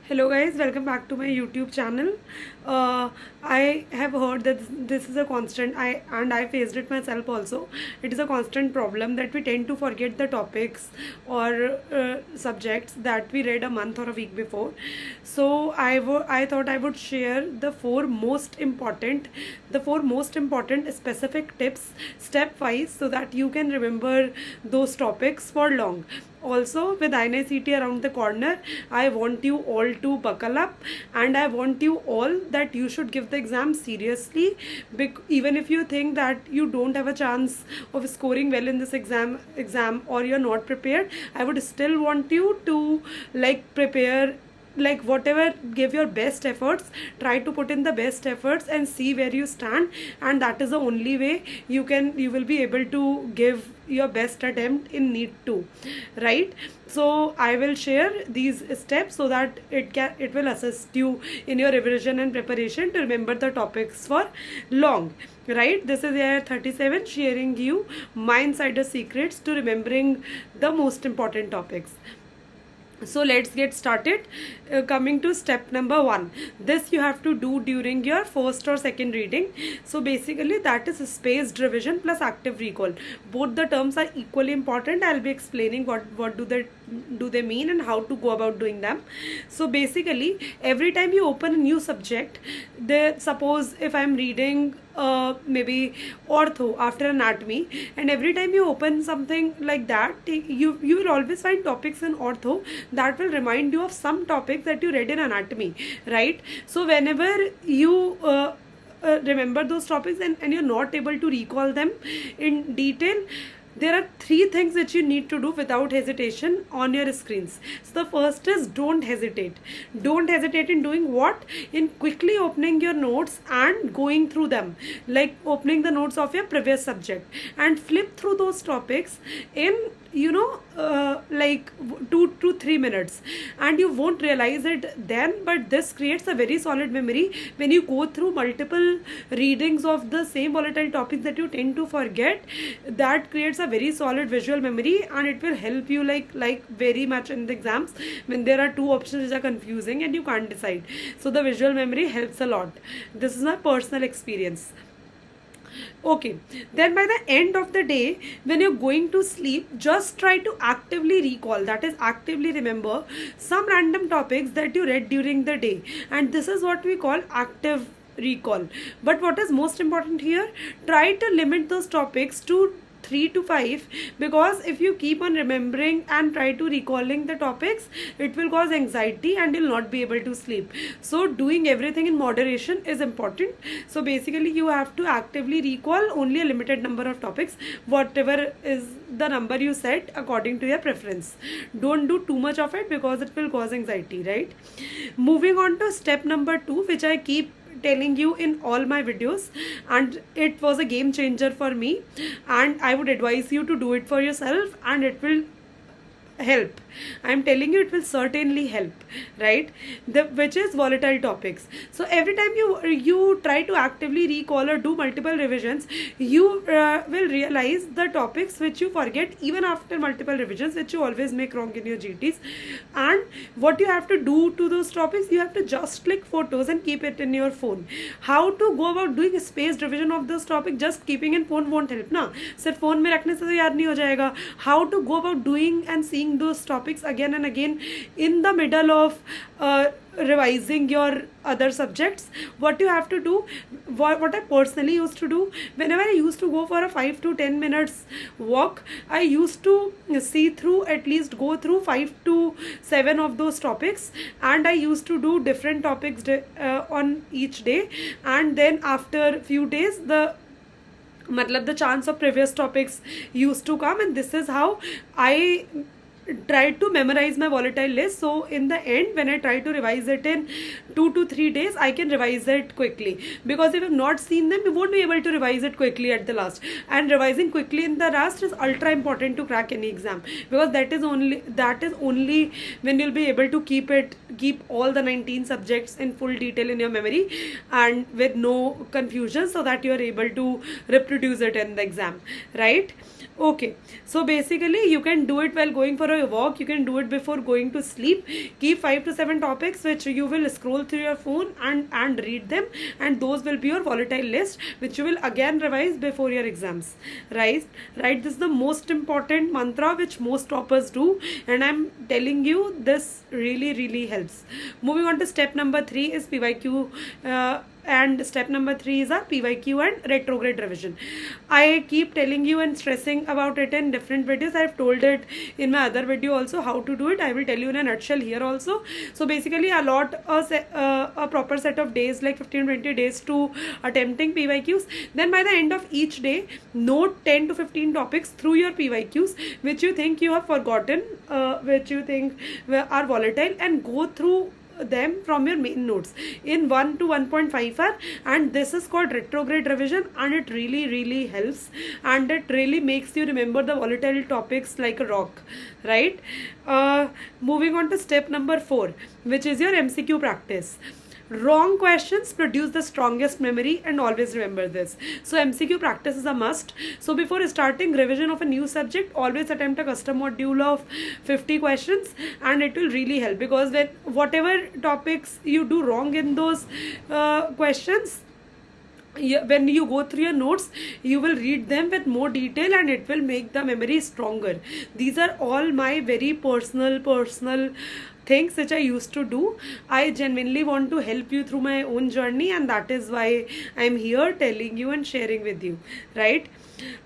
Hello guys, welcome back to my YouTube channel. I have heard that this is a constant, I faced it myself also. It is a constant problem that we tend to forget the topics or subjects that we read a month or a week before. So I thought I would share the four most important specific tips stepwise so that you can remember those topics for long. Also, with INICET around the corner, I want you all to buckle up, and I want you all that you should give the exam seriously. Even if you think that you don't have a chance of scoring well in this exam or you're not prepared, I would still want you to prepare, whatever, give your best efforts, try to put in the best efforts and see where you stand, and that is the only way you will be able to give your best attempt in NEET 2, right? So I will share these steps so that it will assist you in your revision and preparation to remember the topics for long, right? This is year 37, sharing you my insider secrets to remembering the most important topics. So let's get started. Coming to step number 1, this you have to do during your first or second reading. So basically that is spaced revision plus active recall. Both the terms are equally important. I'll be explaining what do they mean and how to go about doing them. So basically every time you open a new subject, suppose if I'm reading maybe ortho after anatomy, and every time you open something like that, you will always find topics in ortho that will remind you of some topics that you read in anatomy, right? So whenever you remember those topics and you're not able to recall them in detail, there are 3 things that you need to do without hesitation on your screens. So the first is don't hesitate. Don't hesitate in doing what? In quickly opening your notes and going through them, like opening the notes of your previous subject and flip through those topics in 2 to 3 minutes, and you won't realize it then, but this creates a very solid memory. When you go through multiple readings of the same volatile topics that you tend to forget, that creates a very solid visual memory, and it will help you like very much in the exams when there are 2 options which are confusing and you can't decide. So the visual memory helps a lot. This is my personal experience. Okay, then by the end of the day, when you're going to sleep, just try to actively recall, that is actively remember some random topics that you read during the day, and this is what we call active recall. But what is most important here, try to limit those topics to 3 to 5, because if you keep on remembering and try to recalling the topics, it will cause anxiety and you'll not be able to sleep. So doing everything in moderation is important. So basically you have to actively recall only a limited number of topics, whatever is the number you set according to your preference. Don't do too much of it because it will cause anxiety, right? Moving on to step number 2, which I keep telling you in all my videos, and it was a game changer for me, and I would advise you to do it for yourself, and it will help. I'm telling you, it will certainly help, right? Which is volatile topics. So every time you try to actively recall or do multiple revisions, you will realize the topics which you forget even after multiple revisions, which you always make wrong in your GTs. And what you have to do to those topics, you have to just click photos and keep it in your phone. How to go about doing a spaced revision of this topic, just keeping in phone won't help na. सिर्फ phone में रखने से तो याद नहीं हो जाएगा. How to go about doing and seeing those topics again and again in the middle of revising your other subjects. What you have to do, what I personally used to do, whenever I used to go for a 5 to 10 minutes walk, I used to at least go through 5 to 7 of those topics, and I used to do different topics on each day, and then after few days the chance of previous topics used to come, and this is how I tried to memorize my volatile list. So in the end, when I try to revise it in 2 to 3 days, I can revise it quickly, because if I've not seen them, you won't be able to revise it quickly at the last. And revising quickly in the last is ultra important to crack any exam, because that is only when you'll be able to keep all the 19 subjects in full detail in your memory and with no confusion, so that you are able to reproduce it in the exam, right? Okay, so basically you can do it while going for a walk, you can do it before going to sleep. Keep 5 to 7 topics which you will scroll through your phone and read them, and those will be your volatile list which you will again revise before your exams. Right, this is the most important mantra which most toppers do, and I'm telling you this really helps. Moving on to step number 3 is PYQ, and step number 3 is our PYQ and retrograde revision. I keep telling you and stressing about it in different videos. I've told it in my other video also how to do it. I will tell you in a nutshell here also. So basically allot a proper set of days, like 15-20 days to attempting PYQs. Then by the end of each day, note 10 to 15 topics through your PYQs which you think you have forgotten, which you think are volatile, and go through them from your main notes in 1 to 1.5 hour, and this is called retrograde revision, and it really helps, and it really makes you remember the volatile topics like a rock, right? Moving on to step number 4, which is your MCQ practice. Wrong questions produce the strongest memory, and always remember this. So MCQ practice is a must. So before starting revision of a new subject, always attempt a custom module of 50 questions, and it will really help, because when whatever topics you do wrong in those questions, when you go through your notes, you will read them with more detail, and it will make the memory stronger. These are all my very personal things which I used to do. I genuinely want to help you through my own journey, and that is why I'm here telling you and sharing with you, right?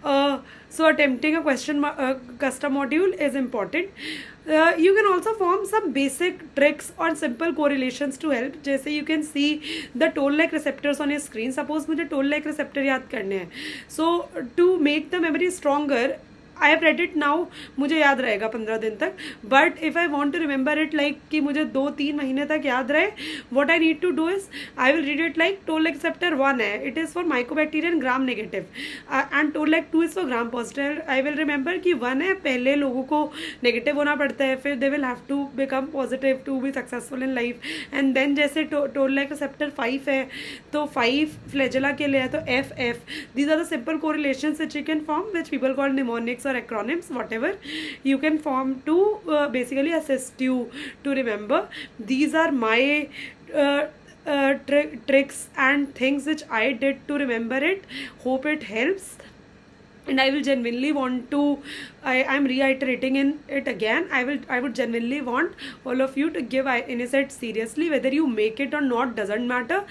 So attempting a custom module is important. You can also form some basic tricks or simple correlations to help. जैसे you can see the toll-like receptors on your screen. Suppose मुझे toll-like receptor याद करने हैं. So to make the memory stronger, I have read it now, मुझे याद रहेगा 15 दिन तक. But if I want to remember it like कि मुझे 2-3 महीने तक याद रहे, what I need to do is I will read it like toll-like receptor 1 है, it is for mycobacterium gram negative, and toll-like 2 is for gram positive. I will remember कि 1 है, पहले लोगों को negative होना पड़ता है, फिर they will have to become positive to be successful in life, and then जैसे toll-like receptor 5 है, तो 5 flagella के लिए है, तो FF. These are the simple correlations which you can form, which people call mnemonics or acronyms, whatever you can form to basically assist you to remember. These are my tricks and things which I did to remember it. Hope it helps, and I will genuinely want to, I'm reiterating in it again, I would genuinely want all of you to give INICET seriously. Whether you make it or not doesn't matter.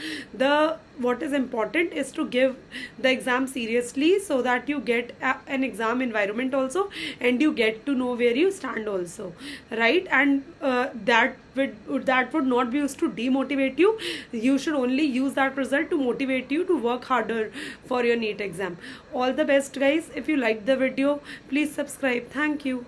What is important is to give the exam seriously, so that you get an exam environment also, and you get to know where you stand also, right? And that would not be used to demotivate you. You should only use that result to motivate you to work harder for your NEET exam. All the best, guys. If you liked the video, please subscribe. Thank you.